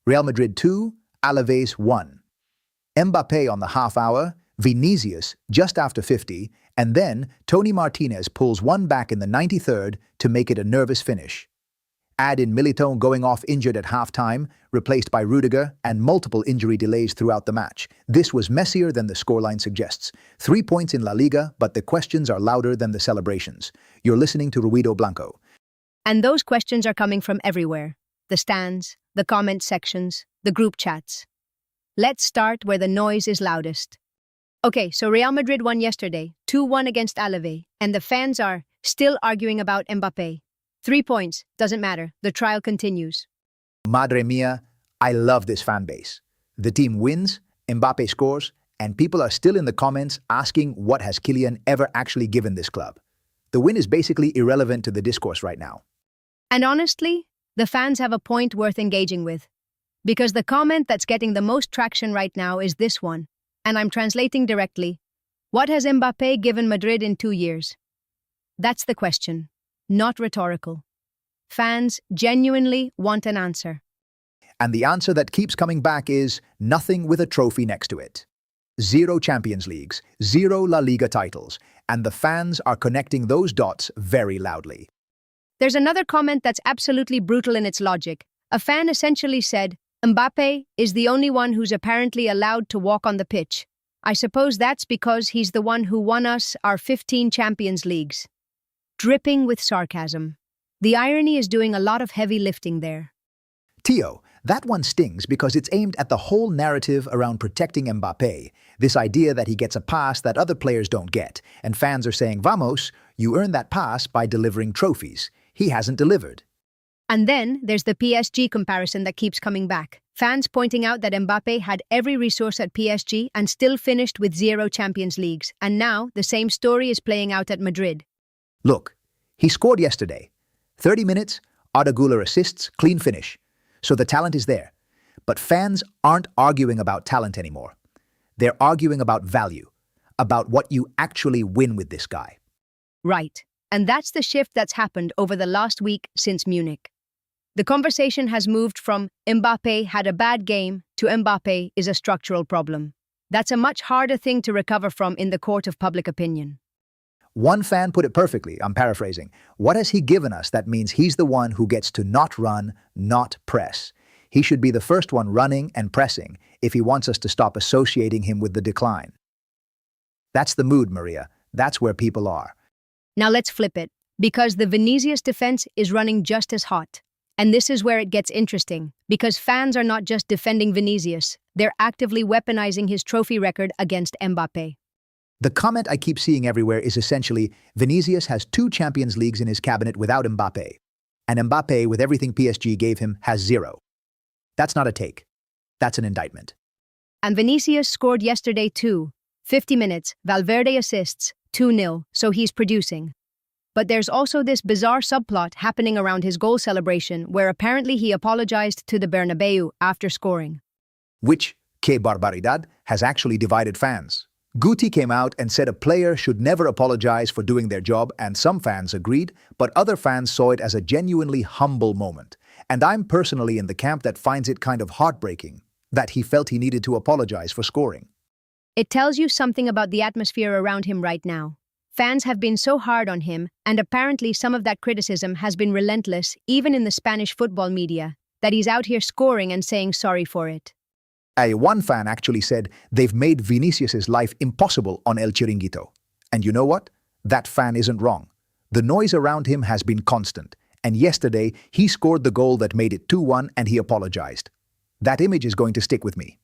Real Madrid 2, Alavés 1. Mbappé on the half hour, Vinicius just after 50, and then Tony Martinez pulls one back in the 93rd to make it a nervous finish. Add in Militão going off injured at halftime, replaced by Rudiger, and multiple injury delays throughout the match. This was messier than the scoreline suggests. 3 points in La Liga, but the questions are louder than the celebrations. You're listening to Ruido Blanco. And those questions are coming from everywhere. The stands, the comment sections, the group chats. Let's start where the noise is loudest. Okay, so Real Madrid won yesterday, 2-1 against Alavés, and the fans are still arguing about Mbappé. 3 points, doesn't matter, the trial continues. Madre mia, I love this fan base. The team wins, Mbappé scores, and people are still in the comments asking what has Kylian ever actually given this club. The win is basically irrelevant to the discourse right now. And honestly, the fans have a point worth engaging with. Because the comment that's getting the most traction right now is this one, and I'm translating directly. What has Mbappé given Madrid in 2 years? That's the question, not rhetorical. Fans genuinely want an answer. And the answer that keeps coming back is nothing with a trophy next to it. 0 Champions Leagues, 0 La Liga titles, and the fans are connecting those dots very loudly. There's another comment that's absolutely brutal in its logic. A fan essentially said, Mbappé is the only one who's apparently allowed to walk on the pitch. I suppose that's because he's the one who won us our 15 Champions Leagues. Dripping with sarcasm. The irony is doing a lot of heavy lifting there. Tio, that one stings because it's aimed at the whole narrative around protecting Mbappé, this idea that he gets a pass that other players don't get, and fans are saying, Vamos, you earned that pass by delivering trophies. He hasn't delivered. And then there's the PSG comparison that keeps coming back. Fans pointing out that Mbappé had every resource at PSG and still finished with 0 Champions Leagues, and now the same story is playing out at Madrid. Look, he scored yesterday. 30 minutes, Arda Güler assists, clean finish. So the talent is there. But fans aren't arguing about talent anymore. They're arguing about value, about what you actually win with this guy. Right. And that's the shift that's happened over the last week since Munich. The conversation has moved from Mbappé had a bad game to Mbappé is a structural problem. That's a much harder thing to recover from in the court of public opinion. One fan put it perfectly, I'm paraphrasing. What has he given us that means he's the one who gets to not run, not press? He should be the first one running and pressing if he wants us to stop associating him with the decline. That's the mood, Maria. That's where people are. Now let's flip it, because the Vinicius defense is running just as hot. And this is where it gets interesting, because fans are not just defending Vinicius, they're actively weaponizing his trophy record against Mbappé. The comment I keep seeing everywhere is essentially, Vinicius has 2 Champions Leagues in his cabinet without Mbappé, and Mbappé, with everything PSG gave him, has 0. That's not a take. That's an indictment. And Vinicius scored yesterday too. 50 minutes, Valverde assists, 2-0, so he's producing. But there's also this bizarre subplot happening around his goal celebration where apparently he apologized to the Bernabeu after scoring. Which, que barbaridad, has actually divided fans. Guti came out and said a player should never apologize for doing their job, and some fans agreed, but other fans saw it as a genuinely humble moment. And I'm personally in the camp that finds it kind of heartbreaking that he felt he needed to apologize for scoring. It tells you something about the atmosphere around him right now. Fans have been so hard on him, and apparently some of that criticism has been relentless, even in the Spanish football media, that he's out here scoring and saying sorry for it. One fan actually said they've made Vinicius' life impossible on El Chiringuito. And you know what? That fan isn't wrong. The noise around him has been constant, and yesterday he scored the goal that made it 2-1 and he apologized. That image is going to stick with me.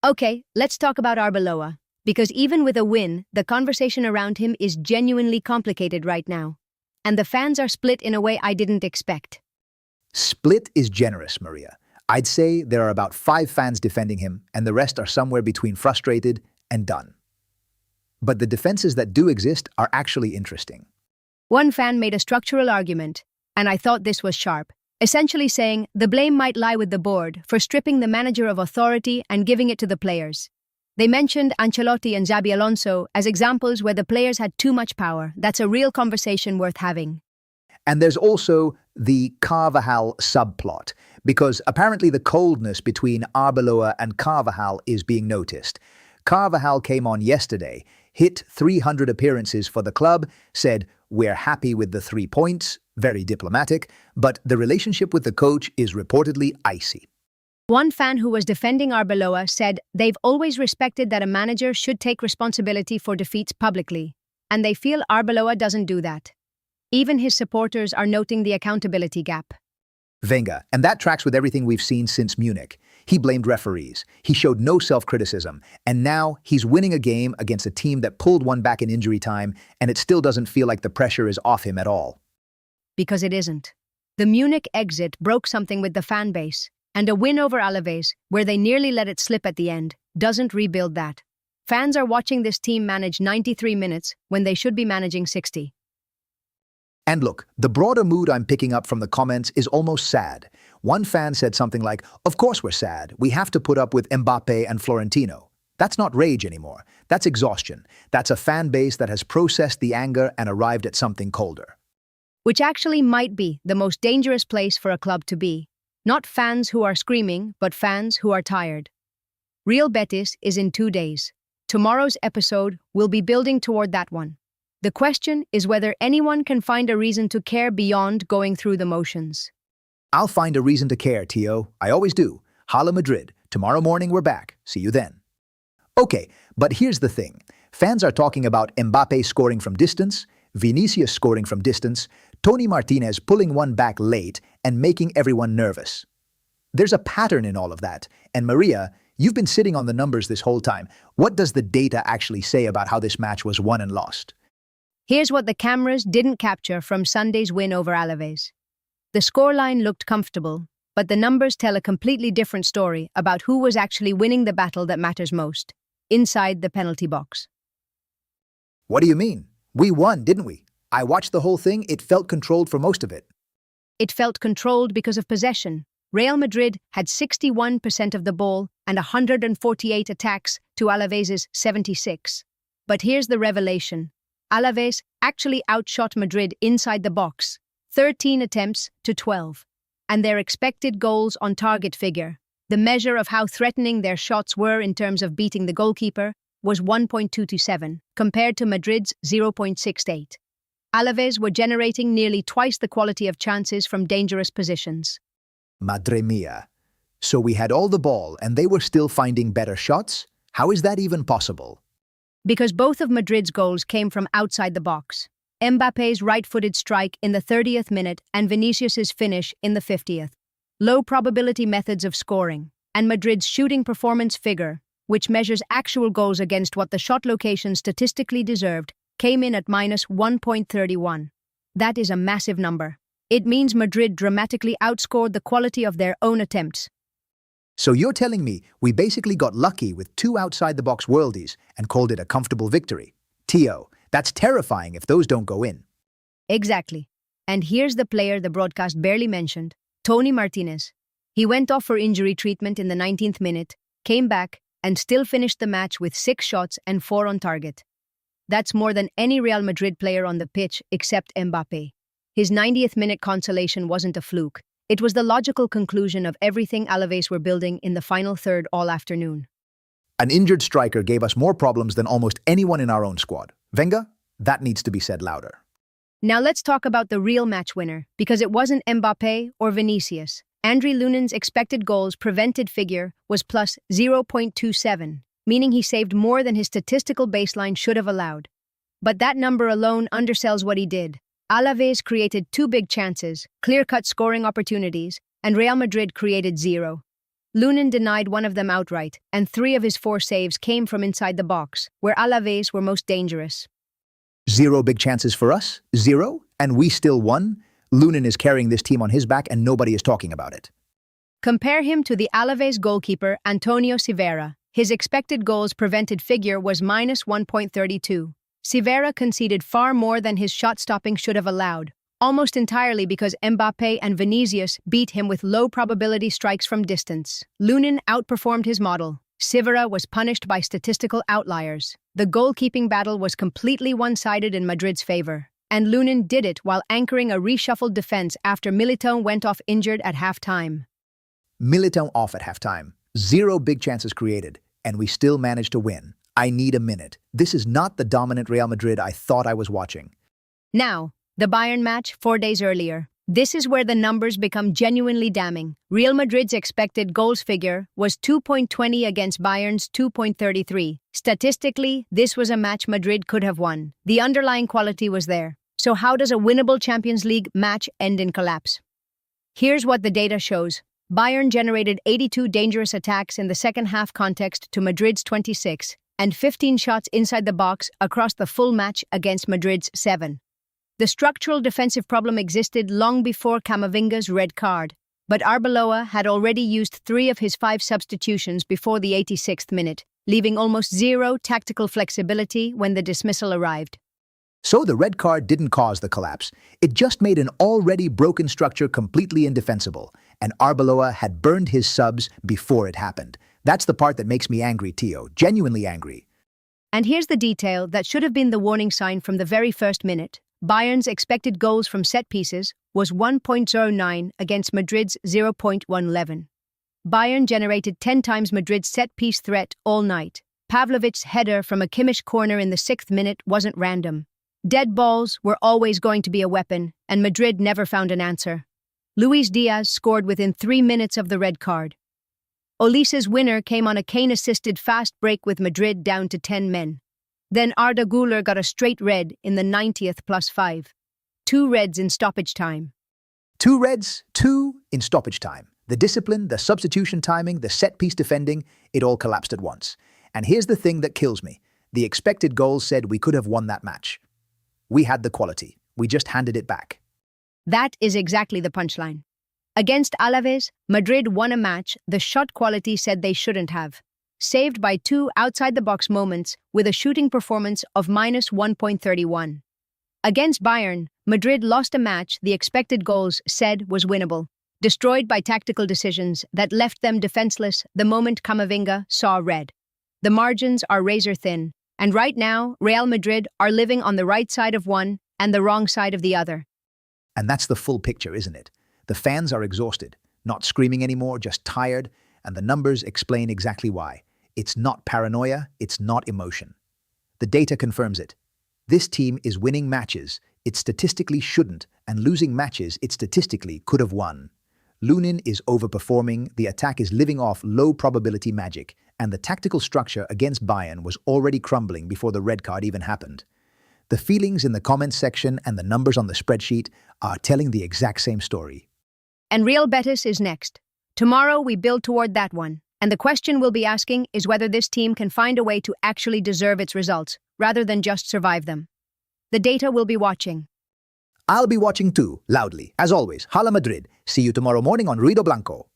Okay, let's talk about Arbeloa. Because even with a win, the conversation around him is genuinely complicated right now. And the fans are split in a way I didn't expect. Split is generous, Maria. I'd say there are about 5 fans defending him, and the rest are somewhere between frustrated and done. But the defenses that do exist are actually interesting. One fan made a structural argument, and I thought this was sharp, essentially saying the blame might lie with the board for stripping the manager of authority and giving it to the players. They mentioned Ancelotti and Xabi Alonso as examples where the players had too much power. That's a real conversation worth having. And there's also the Carvajal subplot, because apparently the coldness between Arbeloa and Carvajal is being noticed. Carvajal came on yesterday, hit 300 appearances for the club, said, "We're happy with the 3 points," very diplomatic, but the relationship with the coach is reportedly icy. One fan who was defending Arbeloa said they've always respected that a manager should take responsibility for defeats publicly, and they feel Arbeloa doesn't do that. Even his supporters are noting the accountability gap. Wenger, and that tracks with everything we've seen since Munich. He blamed referees, he showed no self-criticism, and now he's winning a game against a team that pulled one back in injury time, and it still doesn't feel like the pressure is off him at all. Because it isn't. The Munich exit broke something with the fan base, and a win over Alavés, where they nearly let it slip at the end, doesn't rebuild that. Fans are watching this team manage 93 minutes when they should be managing 60. And look, the broader mood I'm picking up from the comments is almost sad. One fan said something like, "Of course we're sad. We have to put up with Mbappé and Florentino." That's not rage anymore. That's exhaustion. That's a fan base that has processed the anger and arrived at something colder. Which actually might be the most dangerous place for a club to be. Not fans who are screaming, but fans who are tired. Real Betis is in 2 days. Tomorrow's episode will be building toward that one. The question is whether anyone can find a reason to care beyond going through the motions. I'll find a reason to care, Tio. I always do. Hala Madrid. Tomorrow morning we're back. See you then. Okay, but here's the thing. Fans are talking about Mbappé scoring from distance, Vinicius scoring from distance, Tony Martinez pulling one back late and making everyone nervous. There's a pattern in all of that. And Maria, you've been sitting on the numbers this whole time. What does the data actually say about how this match was won and lost? Here's what the cameras didn't capture from Sunday's win over Alavés. The scoreline looked comfortable, but the numbers tell a completely different story about who was actually winning the battle that matters most, inside the penalty box. What do you mean? We won, didn't we? I watched the whole thing. It felt controlled for most of it. It felt controlled because of possession. Real Madrid had 61% of the ball and 148 attacks to Alavés' 76. But here's the revelation. Alavés actually outshot Madrid inside the box, 13 attempts to 12. And their expected goals on target figure, the measure of how threatening their shots were in terms of beating the goalkeeper, was 1.227, compared to Madrid's 0.68. Alavés were generating nearly twice the quality of chances from dangerous positions. Madre mia. So we had all the ball and they were still finding better shots? How is that even possible? Because both of Madrid's goals came from outside the box. Mbappé's right-footed strike in the 30th minute and Vinicius's finish in the 50th. Low-probability methods of scoring. And Madrid's shooting performance figure, which measures actual goals against what the shot location statistically deserved, came in at minus 1.31. That is a massive number. It means Madrid dramatically outscored the quality of their own attempts. So you're telling me we basically got lucky with 2 outside-the-box worldies and called it a comfortable victory? Tio, that's terrifying if those don't go in. Exactly. And here's the player the broadcast barely mentioned, Tony Martinez. He went off for injury treatment in the 19th minute, came back, and still finished the match with 6 shots and 4 on target. That's more than any Real Madrid player on the pitch except Mbappé. His 90th minute consolation wasn't a fluke. It was the logical conclusion of everything Alavés were building in the final third all afternoon. An injured striker gave us more problems than almost anyone in our own squad. Wenger, that needs to be said louder. Now let's talk about the real match winner, because it wasn't Mbappé or Vinicius. Andriy Lunin's expected goals prevented figure was plus 0.27, meaning he saved more than his statistical baseline should have allowed. But that number alone undersells what he did. Alavés created 2 big chances, clear-cut scoring opportunities, and Real Madrid created 0. Lunin denied one of them outright, and 3 of his 4 saves came from inside the box, where Alavés were most dangerous. 0 big chances for us? 0? And we still won? Lunin is carrying this team on his back and nobody is talking about it. Compare him to the Alavés goalkeeper Antonio Silveira. His expected goals prevented figure was minus 1.32. Silveira conceded far more than his shot-stopping should have allowed, almost entirely because Mbappé and Vinicius beat him with low-probability strikes from distance. Lunin outperformed his model. Silveira was punished by statistical outliers. The goalkeeping battle was completely one-sided in Madrid's favor. And Lunin did it while anchoring a reshuffled defense after Militão went off injured at halftime. Militão off at halftime. 0 big chances created, and we still managed to win. I need a minute. This is not the dominant Real Madrid I thought I was watching. Now, the Bayern match 4 days earlier. This is where the numbers become genuinely damning. Real Madrid's expected goals figure was 2.20 against Bayern's 2.33. Statistically, this was a match Madrid could have won. The underlying quality was there. So how does a winnable Champions League match end in collapse? Here's what the data shows. Bayern generated 82 dangerous attacks in the second half context to Madrid's 26, and 15 shots inside the box across the full match against Madrid's 7. The structural defensive problem existed long before Camavinga's red card, but Arbeloa had already used 3 of his 5 substitutions before the 86th minute, leaving almost 0 tactical flexibility when the dismissal arrived. So the red card didn't cause the collapse. It just made an already broken structure completely indefensible, and Arbeloa had burned his subs before it happened. That's the part that makes me angry, Tio, genuinely angry. And here's the detail that should have been the warning sign from the very first minute. Bayern's expected goals from set pieces was 1.09 against Madrid's 0.11. Bayern generated 10 times Madrid's set-piece threat all night. Pavlovic's header from a Kimmich corner in the 6th minute wasn't random. Dead balls were always going to be a weapon, and Madrid never found an answer. Luis Diaz scored within 3 minutes of the red card. Olise's winner came on a Kane-assisted fast break with Madrid down to 10 men. Then Arda Güler got a straight red in the 90th plus 5. 2 reds in stoppage time. 2 reds, 2 in stoppage time. The discipline, the substitution timing, the set-piece defending, it all collapsed at once. And here's the thing that kills me. The expected goals said we could have won that match. We had the quality. We just handed it back. That is exactly the punchline. Against Alavés, Madrid won a match the shot quality said they shouldn't have. Saved by 2 outside-the-box moments with a shooting performance of minus 1.31. Against Bayern, Madrid lost a match the expected goals said was winnable, destroyed by tactical decisions that left them defenseless the moment Camavinga saw red. The margins are razor-thin, and right now, Real Madrid are living on the right side of one and the wrong side of the other. And that's the full picture, isn't it? The fans are exhausted, not screaming anymore, just tired, and the numbers explain exactly why. It's not paranoia, it's not emotion. The data confirms it. This team is winning matches it statistically shouldn't, and losing matches it statistically could have won. Lunin is overperforming, the attack is living off low-probability magic, and the tactical structure against Bayern was already crumbling before the red card even happened. The feelings in the comments section and the numbers on the spreadsheet are telling the exact same story. And Real Betis is next. Tomorrow we build toward that one. And the question we'll be asking is whether this team can find a way to actually deserve its results, rather than just survive them. The data will be watching. I'll be watching too, loudly. As always, Hala Madrid. See you tomorrow morning on Ruido Blanco.